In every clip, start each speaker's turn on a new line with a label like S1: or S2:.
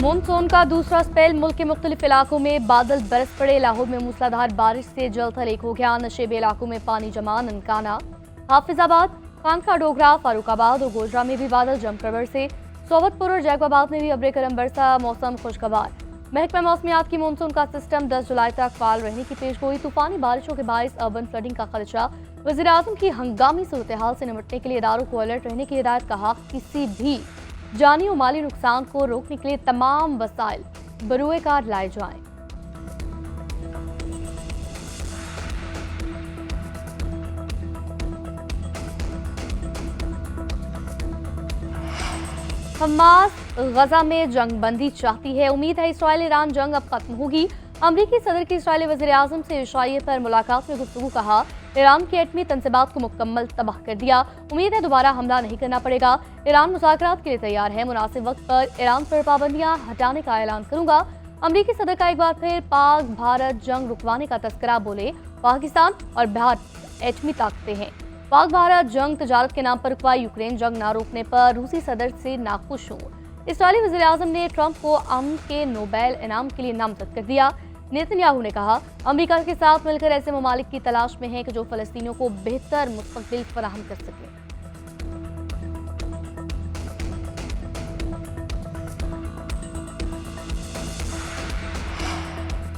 S1: Monsoon का दूसरा spell मुल्क के मुख्तलिफ इलाकों में बादल बरस पड़े। लाहौर में मूसलाधार बारिश से जल थल एक हो गया। नशेबे इलाकों में पानी जमा। ननकाना, हाफिजाबाद, खानका डोगरा, फारूकाबाद और गोजरा में भी बादल जमकर बरसे। सोबतपुर और जैकबाबाद में भी अब्रे करम बरसा। मौसम खुशगवार। महकमा मौसमियात की मानसून का सिस्टम 10 जुलाई तक फाल रहने की पेशगोई। तूफानी बारिशों के बायस अर्बन फ्लडिंग का खदशा। वज़ीर-ए-आज़म की हंगामी सूरत हाल से निपटने के लिए इदारों को अलर्ट रहने की हिदायत। कहा, किसी भी जानी और माली नुकसान को रोकने के लिए तमाम वसाइल बरूए कार लाए जाएं। हमास गजा में जंग बंदी चाहती है। उम्मीद है इसराइल ईरान जंग अब खत्म होगी। अमरीकी सदर की इसराइली वज़ीर-ए-आज़म से इशाइये पर मुलाकात में गुफ्तगू। कहा, ईरान के एटमी तंज़ीमात को मुकम्मल तबाह कर दिया। उम्मीद है दोबारा हमला नहीं करना पड़ेगा। ईरान मुज़ाकरात के लिए तैयार है। मुनासिब वक्त पर ईरान पर पाबंदियां हटाने का ऐलान करूंगा। अमरीकी सदर का एक बार फिर पाक भारत जंग रुकवाने का तस्करा। बोले, पाकिस्तान और भारत एटमी ताकतें हैं। पाक भारत जंग तजारत के नाम पर रुकवाई। यूक्रेन जंग ना रोकने पर रूसी सदर से नाखुश हूँ। इसराइली वज़ीर-ए-आज़म ने ट्रंप को अमन के नोबेल इनाम के लिए नामजद कर दिया। नेतन्याहू ने कहा, अमेरिका के साथ मिलकर ऐसे ममालिक की तलाश में है कि जो फलस्तीनियों को बेहतर मुस्तकबिल फराहम कर सके।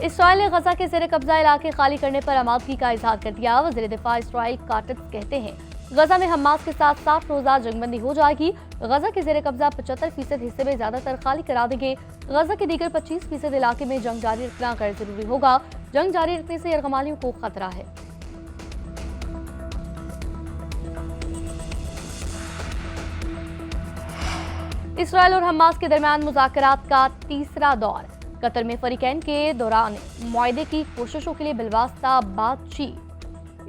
S1: इसराइल ने गजा के ज़ेर कब्जा इलाके खाली करने पर आमादगी का इजहार कर दिया। वज़ीर दिफा इसराइल काटिब्स कहते हैं, गजा में हमास के साथ 7 रोज़ा जंगबंदी हो जाएगी। गजा के ज़ेर कब्जा 75% हिस्से में ज्यादातर खाली करा देंगे। गजा के दीगर 25% इलाके में जंग जारी रखना गैर जरूरी होगा। जंग जारी रखने से यरगमालियों को खतरा है। इसराइल और हमास के दरमियान मुज़ाकरात का तीसरा दौर। कतर में फरीकैन के दौरान मुआहदे की कोशिशों के लिए बिलवास्ता बातचीत।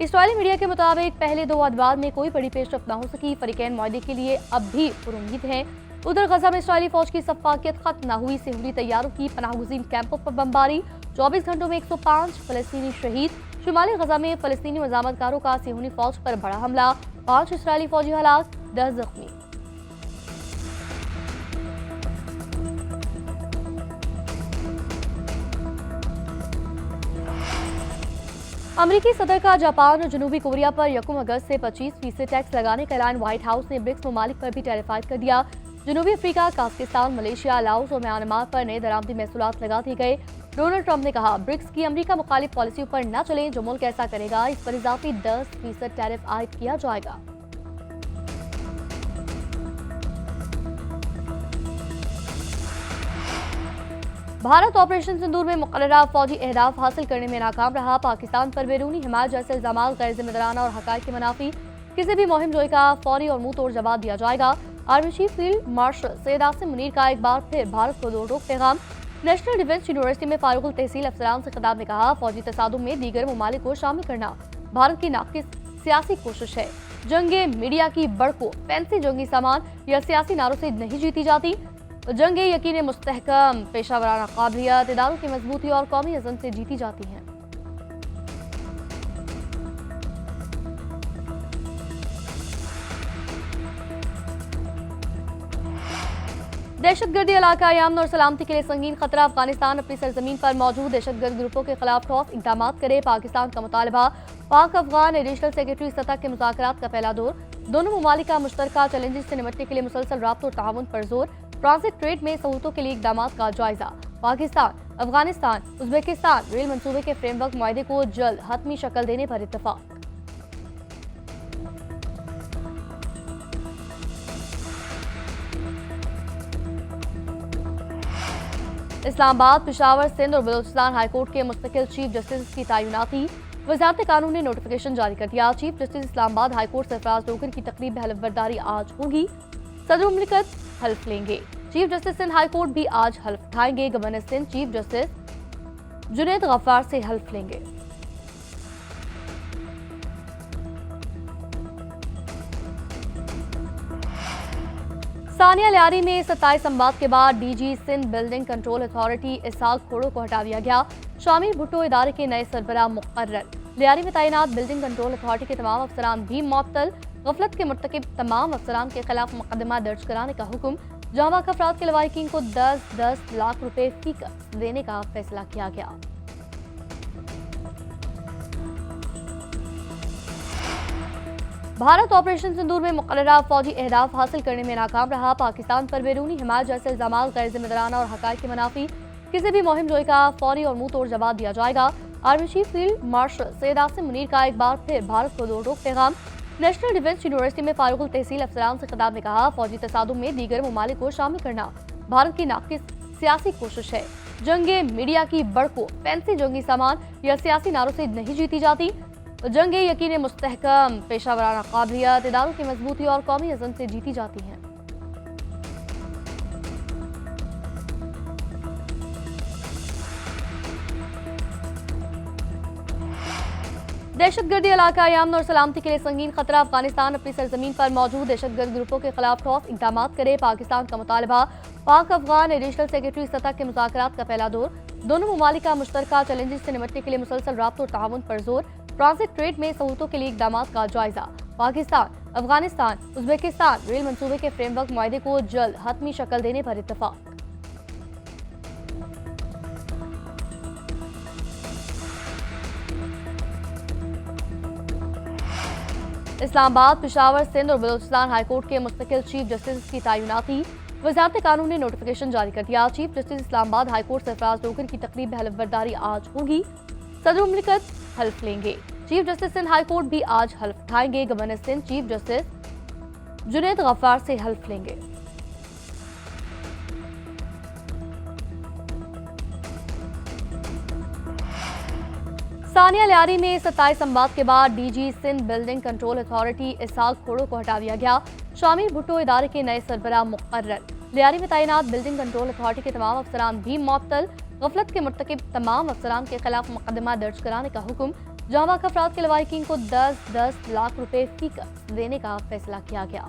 S1: इसराइली मीडिया के मुताबिक पहले 2 अदवार में कोई बड़ी पेशरफ्त न हो सकी। फरीकैन मुआहदे के लिए अब भी पुरुम्मीद हैं। उधर गजा में इसराइली फौज की सफाकियत खत्म न हुई। सेहुली तैयारों की पनाहगुज़ीन कैंपों पर बमबारी। 24 घंटों में 105 फलस्तीनी शहीद। शुमाली गजा में फलस्तीनी मज़ामतकारों का सेहुनी फौज पर बड़ा हमला। 5 इसराइली फौजी हलाक, 10 जख्मी। अमरीकी सदर का जापान और जनूबी कोरिया पर 1 अगस्त से 25% टैक्स लगाने का ऐलान। व्हाइट हाउस ने ब्रिक्स ममालिक पर भी टैरिफाइड कर दिया। जनूबी अफ्रीका, काज़किस्तान, मलेशिया, लाओस और म्यांमार पर नए दरामदी महसूलात लगा दिए गए। डोनाल्ड ट्रंप ने कहा, ब्रिक्स की अमरीका मुखालिफ पॉलिसियों पर न चलें। जो मुल्क ऐसा करेगा इस पर इजाफी 10% टैरिफ आयद किया जाएगा। भारत ऑपरेशन सिंदूर में मुकर्ररा फौजी अहदाफ हासिल करने में नाकाम रहा। पाकिस्तान पर बैरूनी हिमायत जैसे इल्जाम गैर जिम्मेदाराना और हक़ाइक़ के मुनाफी। किसी भी मुहिम जोई का फौरी और मुंह तोड़ जवाब दिया जाएगा। Army chief field marshal Syed Asim Munir का एक बार फिर भारत को दो टोक पैगाम। नेशनल डिफेंस यूनिवर्सिटी में फारुकुल तहसील अफसरान से खिताब में कहा, फौजी तसादुम में दीगर ममालिक को शामिल करना भारत की नाक़िस सियासी कोशिश है। जंगे मीडिया की बढ़को फैंसी जंगी सामान या सियासी नारों से नहीं जीती जाती। जंगे यकीन मुस्तहकम, पेशावराना काबिलियत, इदारों की मजबूती और कौमी अज़म से जीती जाती हैं। दहशतगर्दी इलाका अमन और सलामती के लिए संगीन खतरा। अफगानिस्तान अपनी सरजमीन पर मौजूद दहशतगर्द ग्रुपों के खिलाफ ठोस इकदाम करे। पाकिस्तान का मुतालबा। पाक अफगान एडिशनल सेक्रेटरी सतह के मुज़ाकरात का पहला दौर। दोनों ममालिक का मुश्तरका चैलेंजेस से निपटने के लिए मुसलसल राब्ता और ताउन पर जोर। ट्रांजिट ट्रेड में सहूलतों के लिए इकदाम का जायजा। पाकिस्तान, अफगानिस्तान, उज़्बेकिस्तान रेल मंसूबे के फ्रेमवर्क मुआहदे को जल्द हतमी शक्ल देने पर इत्तफाक। इस्लामाबाद, पेशावर, सिंध और बलूचिस्तान हाईकोर्ट के मुस्तकिल चीफ जस्टिस की तैनाती। वज़ारत कानून ने नोटिफिकेशन जारी कर दिया। Chief justice Islamabad high court Sarfaraz Dogar की तकरीब में हल्फ बर्दारी आज होगी। सदर मुमलिकत हल्फ लेंगे। चीफ जस्टिस सिंध हाईकोर्ट भी आज हल्फ उठाएंगे। Governor Sindh chief justice Junaid Ghaffar से हल्फ लेंगे। सानिया लियारी में 27 अमवात के बाद DG Sindh building control authority Ishaq Khoro को हटा दिया गया। शामिल भुट्टो इदारे के नए सरबराह मुकर्रर। लियारी में तैनात बिल्डिंग कंट्रोल अथॉरिटी के तमाम अफसरान भी मुअत्तल। गफलत के मुर्तकिब तमाम अफसरान के खिलाफ मुकदमा दर्ज कराने का हुक्म। जहां वाक़ अफराद के लवाहिकीन को 10-10 लाख रुपए फीकस देने का फैसला किया गया। भारत ऑपरेशन सिंदूर में मुकर्ररा फौजी अहदाफ हासिल करने में नाकाम रहा। पाकिस्तान पर बैरूनी हिमायत जैसे इल्जामात गैर जिम्मेदाराना और हक़ाइक़ के मुनाफी किसी भी मुहिम जोई का फौरी और मुंह तोड़ जवाब दिया जाएगा। Army chief field marshal Syed Asim Munir का एक बार फिर भारत को दो टोक पैगाम। नेशनल डिफेंस यूनिवर्सिटी में फारुकुल तहसील अफसरान से खिताब में कहा, फौजी तसादुम में दीगर ममालिक को शामिल करना भारत की नाक़िस सियासी कोशिश है। जंगे मीडिया की बढ़को फैंसी जंगी सामान या सियासी नारों से नहीं जीती जाती। जंगे यकीन मुस्तहकम, पेशावराना काबिलियत, इदारों की मजबूती और कौमी अज़म से जीती जाती हैं। दहशतगर्दी इलाका यामन और सलामती के लिए संगीन खतरा। अफगानिस्तान अपनी सरजमीन पर मौजूद दहशतगर्द ग्रुपों के खिलाफ ठोस इक़दाम करे। पाकिस्तान का मुतालबा, पाक अफगान एडिशनल सेक्रेटरी सतह के मुज़ाकरात का पहला दौर। दोनों ममालिक का मुश्तरका चैलेंजेस से निपटने के लिए मुसलसल राब्ता और ताउन पर जोर। ट्रांजिट ट्रेड में सहूलतों के लिए इक़दाम का जायजा। पाकिस्तान, अफगानिस्तान, उज़्बेकिस्तान रेल मंसूबे के फ्रेमवर्क मुआहदे को जल्द हतमी शक्ल देने पर इत्तफाक। इस्लामाबाद, पेशावर, सिंध और बलूचिस्तान हाईकोर्ट के मुस्तकिल चीफ जस्टिस की तैनाती। वजारत कानून ने नोटिफिकेशन जारी कर दिया। Chief justice Islamabad high court Sarfaraz Dogar की तकरीब में हल्फबरदारी आज होगी। सदर मुमलिकत हल्फ लेंगे। चीफ जस्टिस सिंध हाईकोर्ट भी आज हल्फ उठाएंगे। Governor Sindh chief justice Junaid Ghaffar से हल्फ लेंगे। सानिया लियारी में 27 संवाद के बाद DG Sindh building control authority Ishaq Khoro को हटा दिया गया। शामिर भुट्टो इदारे के नए सरबराह मुकर्रर। लियारी में तैनात बिल्डिंग कंट्रोल अथॉरिटी के तमाम अफसरान भी मुअत्तल। गफलत के मुर्तकिब तमाम अफसरान के खिलाफ मुकदमा दर्ज कराने का हुक्म। जहां वाक़ अफराद के लवाहिकीन को 10-10 लाख रुपए फीकस देने का फैसला किया गया।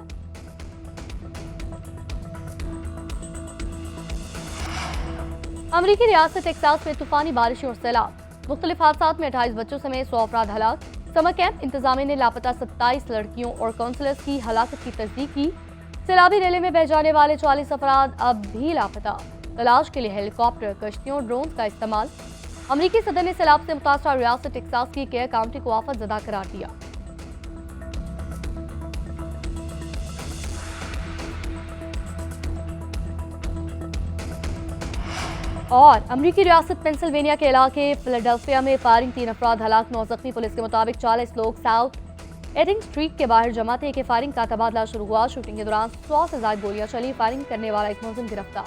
S1: अमरीकी रियासत टेक्सास में तूफानी बारिशें और सैलाब। मुख्तलिफ हादसात में 28 बच्चों समेत 100 अफराद हलाक। समर कैंप इंतजामिया ने लापता 27 लड़कियों और काउंसलर्स की हलाकत की तस्दीक की। सैलाबी रेले में बह जाने वाले 40 अफराद अब भी लापता। तलाश के लिए हेलीकॉप्टर, कश्तियों, ड्रोन का इस्तेमाल। अमरीकी सदर ने सैलाब से मुतासरा रियासत टेक्सास की केयर काउंटी को आफत ज़दा करार दिया। और अमरीकी रियासत पेंसिल्वेनिया के इलाके फिलाडेल्फिया में फायरिंग, 3 अफराद हलाक, 9 जख्मी। पुलिस के मुताबिक 40 लोग साउथ एडिंग स्ट्रीट के बाहर जमा थे कि फायरिंग का तबादला शुरू हुआ। शूटिंग के दौरान 100 से ज्यादा गोलियां चली। फायरिंग करने वाला एक मुलजिम गिरफ्तार।